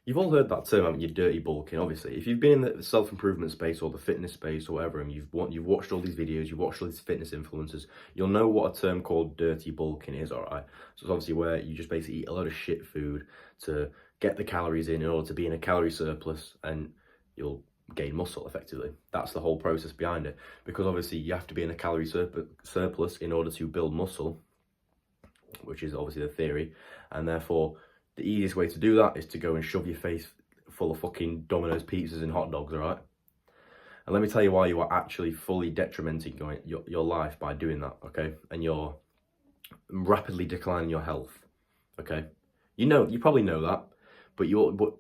You've all heard that term, haven't you? Dirty bulking. Obviously, if you've been in the self-improvement space or the fitness space or whatever, and you've watched all these videos, you've watched all these fitness influencers, you'll know what a term called dirty bulking is. All right, so it's obviously where you just basically eat a lot of shit food to get the calories in order to be in a calorie surplus, and you'll gain muscle effectively. That's the whole process behind it, because obviously you have to be in a calorie surplus in order to build muscle, which is obviously the theory, and therefore the easiest way to do that is to go and shove your face full of fucking Domino's pizzas and hot dogs, all right? And let me tell you why you are actually fully detrimenting your life by doing that, okay? And you're rapidly declining your health, okay? You probably know that, but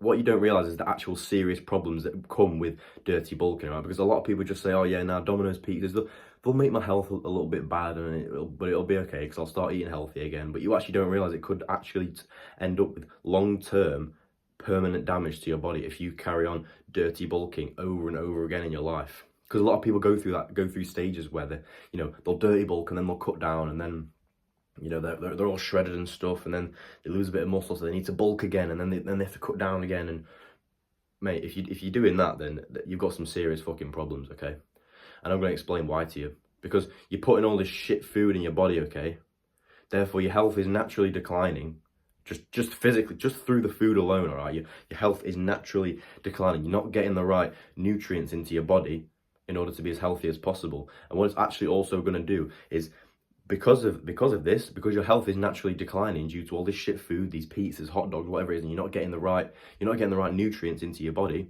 what you don't realize is the actual serious problems that come with dirty bulking, right? Because a lot of people just say, oh yeah, now Domino's pizzas, they'll make my health a little bit bad, but it'll be okay because I'll start eating healthy again. But you actually don't realize it could actually end up with long-term permanent damage to your body if you carry on dirty bulking over and over again in your life. Because a lot of people go through stages where they'll dirty bulk and then they'll cut down, and then they're all shredded and stuff, and then they lose a bit of muscle, so they need to bulk again, and then they have to cut down again. And mate, if you're doing that, then you've got some serious fucking problems, okay? And I'm going to explain why to you. Because you're putting all this shit food in your body, okay? Therefore, your health is naturally declining. Just physically, just through the food alone, all right? Your health is naturally declining. You're not getting the right nutrients into your body in order to be as healthy as possible. And what it's actually also going to do is, because of this, because your health is naturally declining due to all this shit food, these pizzas, hot dogs, whatever it is, and you're not getting the right nutrients into your body,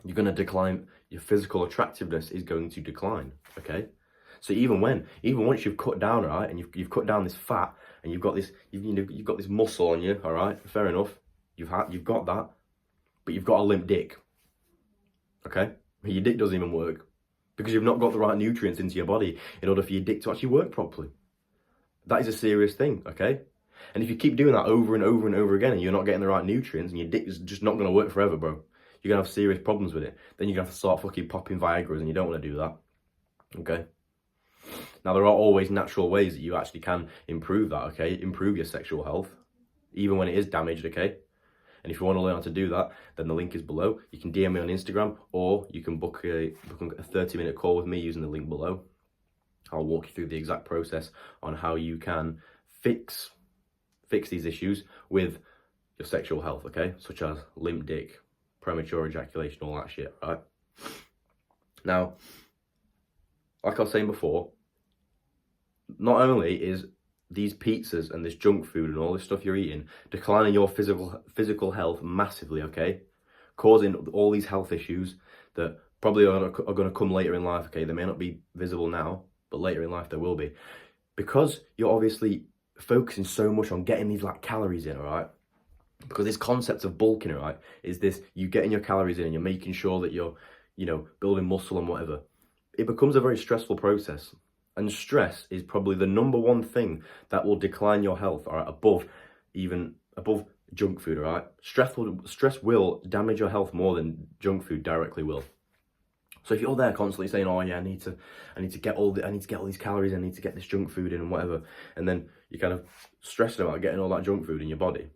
you're going to decline. Your physical attractiveness is going to decline, okay? So even once you've cut down, right, and you've cut down this fat, and you've got this muscle on you, all right, fair enough, you've got that, but you've got a limp dick, okay? Your dick doesn't even work because you've not got the right nutrients into your body in order for your dick to actually work properly. That is a serious thing, okay? And if you keep doing that over and over and over again, and you're not getting the right nutrients, and your dick is just not going to work forever, bro, you're going to have serious problems with it. Then you're going to have to start fucking popping Viagra's, and you don't want to do that, okay? Now, there are always natural ways that you actually can improve that, okay? Improve your sexual health, even when it is damaged, okay? And if you want to learn how to do that, then the link is below. You can DM me on Instagram, or you can book a 30-minute call with me using the link below. I'll walk you through the exact process on how you can fix these issues with your sexual health, okay? Such as limp dick, premature ejaculation, all that shit, right? Now, like I was saying before, not only is these pizzas and this junk food and all this stuff you're eating declining your physical health massively, okay? Causing all these health issues that probably are going to come later in life, okay? They may not be visible now, but later in life there will be. Because you're obviously focusing so much on getting these like calories in, all right? Because this concept of bulking, all right, is this, you getting your calories in and you're making sure that you're, building muscle and whatever. It becomes a very stressful process. And stress is probably the number one thing that will decline your health, all right, above junk food, all right? Stress will damage your health more than junk food directly will. So if you're there constantly saying, oh yeah, I need to get all these calories, I need to get this junk food in and whatever, and then you're kind of stressing about getting all that junk food in your body,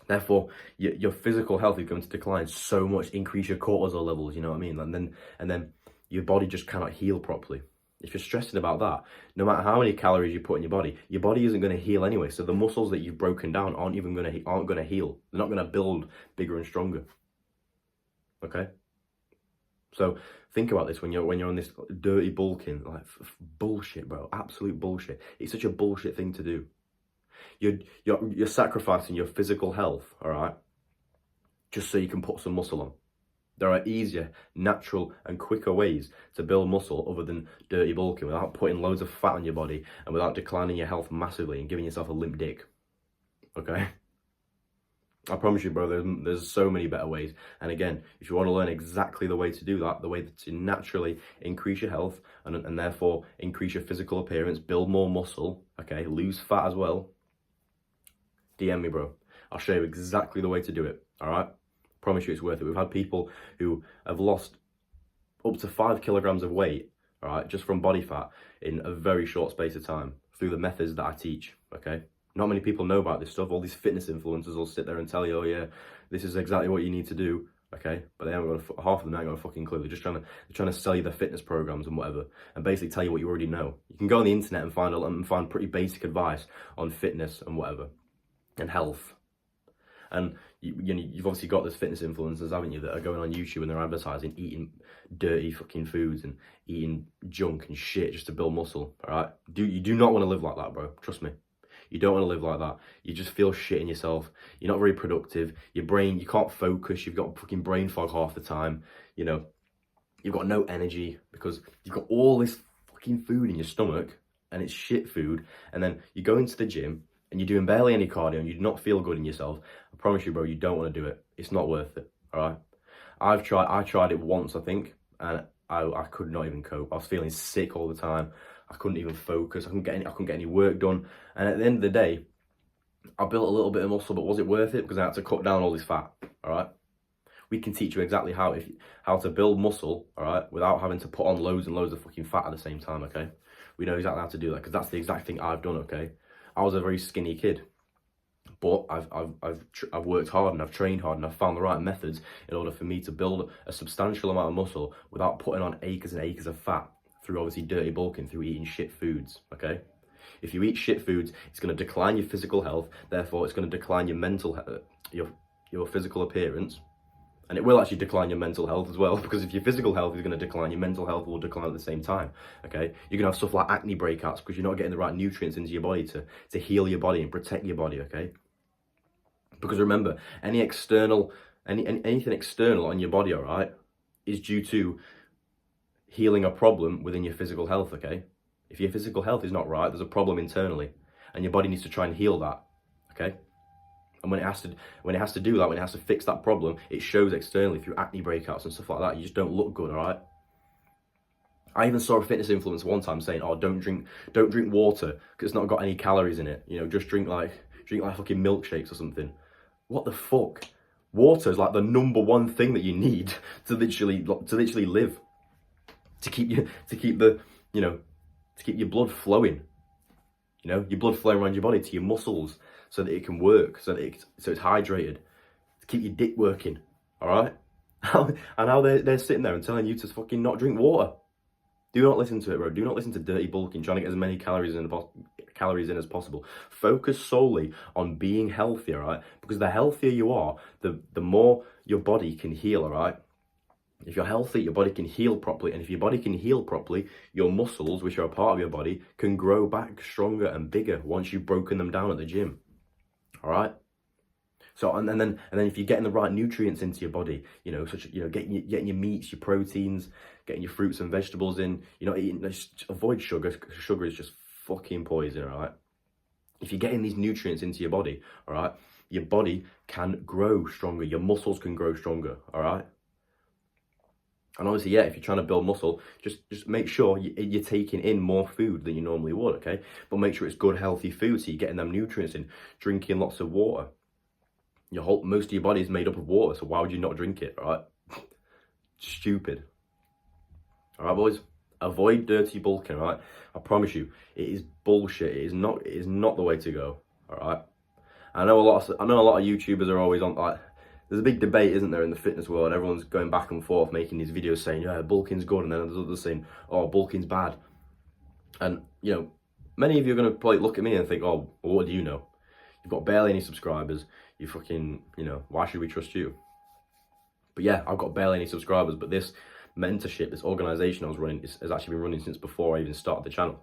therefore your physical health is going to decline so much, increase your cortisol levels, you know what I mean? And then your body just cannot heal properly. If you're stressing about that, no matter how many calories you put in your body isn't going to heal anyway. So the muscles that you've broken down aren't going to heal. They're not going to build bigger and stronger. Okay. So think about this when you're on this dirty bulking, like bullshit, bro. Absolute bullshit. It's such a bullshit thing to do. You're sacrificing your physical health, all right, just so you can put some muscle on. There are easier, natural, and quicker ways to build muscle other than dirty bulking without putting loads of fat on your body and without declining your health massively and giving yourself a limp dick. Okay? I promise you, bro, there's so many better ways. And again, if you want to learn exactly the way to do that, the way to naturally increase your health and therefore increase your physical appearance, build more muscle, okay, lose fat as well, DM me, bro. I'll show you exactly the way to do it, all right? Promise you it's worth it. We've had people who have lost up to 5 kilograms of weight, all right, just from body fat in a very short space of time through the methods that I teach, okay? Not many people know about this stuff. All these fitness influencers will sit there and tell you, oh yeah, this is exactly what you need to do. Okay, but they haven't got half of them ain't got a fucking clue. They're trying to sell you their fitness programs and whatever, and basically tell you what you already know. You can go on the internet and find pretty basic advice on fitness and whatever, and health. And you've obviously got those fitness influencers, haven't you, that are going on YouTube and they're advertising eating dirty fucking foods and eating junk and shit just to build muscle. All right, you do not want to live like that, bro. Trust me. You don't want to live like that. You just feel shit in yourself. You're not very productive. Your brain, you can't focus. You've got fucking brain fog half the time. You know, you've got no energy because you've got all this fucking food in your stomach and it's shit food. And then you go into the gym and you're doing barely any cardio and you do not feel good in yourself. I promise you, bro, you don't want to do it. It's not worth it. All right. I tried it once, I think, and I could not even cope. I was feeling sick all the time. I couldn't even focus. I couldn't get any work done. And at the end of the day, I built a little bit of muscle, but was it worth it? Because I had to cut down all this fat. All right. We can teach you exactly how to build muscle. All right, without having to put on loads and loads of fucking fat at the same time. Okay. We know exactly how to do that because that's the exact thing I've done. Okay. I was a very skinny kid, but I've worked hard and I've trained hard and I've found the right methods in order for me to build a substantial amount of muscle without putting on acres and acres of fat through obviously dirty bulking, through eating shit foods, okay? If you eat shit foods, it's going to decline your physical health, therefore it's going to decline your mental your physical appearance, and it will actually decline your mental health as well, because if your physical health is going to decline, your mental health will decline at the same time, okay? You're going to have stuff like acne breakouts because you're not getting the right nutrients into your body to heal your body and protect your body, okay? Because remember, anything external on your body, all right, is due to healing a problem within your physical health, okay? If your physical health is not right, there's a problem internally, and your body needs to try and heal that, okay? And when it has to do that, when it has to fix that problem, it shows externally through acne breakouts and stuff like that. You just don't look good, all right? I even saw a fitness influencer one time saying, "Oh, don't drink water because it's not got any calories in it. You know, just drink like fucking milkshakes or something." What the fuck? Water is like the #1 thing that you need to literally live. To keep your blood flowing, you know, your blood flowing around your body to your muscles so that it can work, so it's hydrated, to keep your dick working, all right? And now they're sitting there and telling you to fucking not drink water. Do not listen to it, bro. Do not listen to dirty bulking, trying to get as many calories in as possible. Focus solely on being healthy, all right? Because the healthier you are, the more your body can heal, all right? If you're healthy, your body can heal properly. And if your body can heal properly, your muscles, which are a part of your body, can grow back stronger and bigger once you've broken them down at the gym. All right? So, and then if you're getting the right nutrients into your body, you know, getting your meats, your proteins, getting your fruits and vegetables in, you know, just avoid sugar. Sugar is just fucking poison, all right? If you're getting these nutrients into your body, all right, your body can grow stronger. Your muscles can grow stronger, all right? And obviously, yeah, if you're trying to build muscle, just make sure you're taking in more food than you normally would, okay? But make sure it's good, healthy food, so you're getting them nutrients in, drinking lots of water. Most of your body is made up of water, so why would you not drink it, all right? Stupid. All right, boys? Avoid dirty bulking, all right? I promise you, it is bullshit. It is not the way to go, all right? I know a lot of YouTubers are always on, like, there's a big debate, isn't there, in the fitness world? Everyone's going back and forth, making these videos saying, yeah, bulking's good, and then there's others saying, oh, bulking's bad. And, you know, many of you are going to probably look at me and think, oh, well, what do you know? You've got barely any subscribers. You fucking, you know, why should we trust you? But yeah, I've got barely any subscribers, but this mentorship, this organization I was running, has actually been running since before I even started the channel.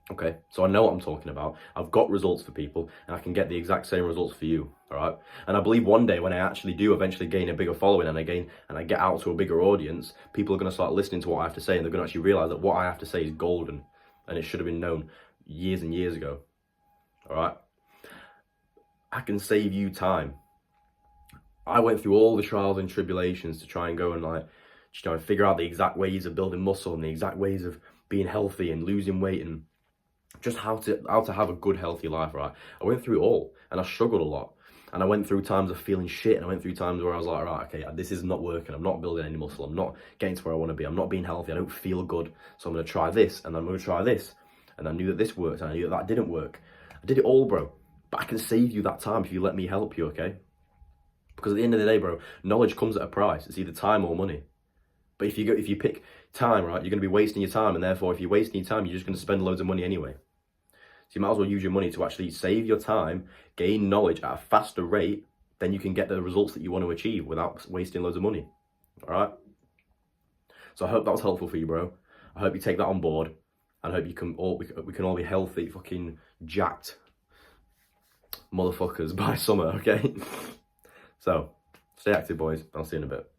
Okay, so I know what I'm talking about. I've got results for people, and I can get the exact same results for you, all right? And I believe one day when I actually do eventually gain a bigger following and I get out to a bigger audience, people are going to start listening to what I have to say, and they're going to actually realize that what I have to say is golden, and it should have been known years and years ago, all right? I can save you time. I went through all the trials and tribulations to try and go and figure out the exact ways of building muscle and the exact ways of being healthy and losing weight and just how to have a good, healthy life, right? I went through it all, and I struggled a lot. And I went through times of feeling shit, and I went through times where I was like, right, okay, this is not working. I'm not building any muscle. I'm not getting to where I want to be. I'm not being healthy. I don't feel good. So I'm going to try this, and I'm going to try this. And I knew that this worked, and I knew that didn't work. I did it all, bro. But I can save you that time if you let me help you, okay? Because at the end of the day, bro, knowledge comes at a price. It's either time or money. But if you pick time, right, you're going to be wasting your time, and therefore, if you're wasting your time, you're just going to spend loads of money anyway. So you might as well use your money to actually save your time, gain knowledge at a faster rate, then you can get the results that you want to achieve without wasting loads of money. All right? So I hope that was helpful for you, bro. I hope you take that on board, and I hope we can all be healthy, fucking jacked motherfuckers by summer, okay? So, stay active, boys. I'll see you in a bit.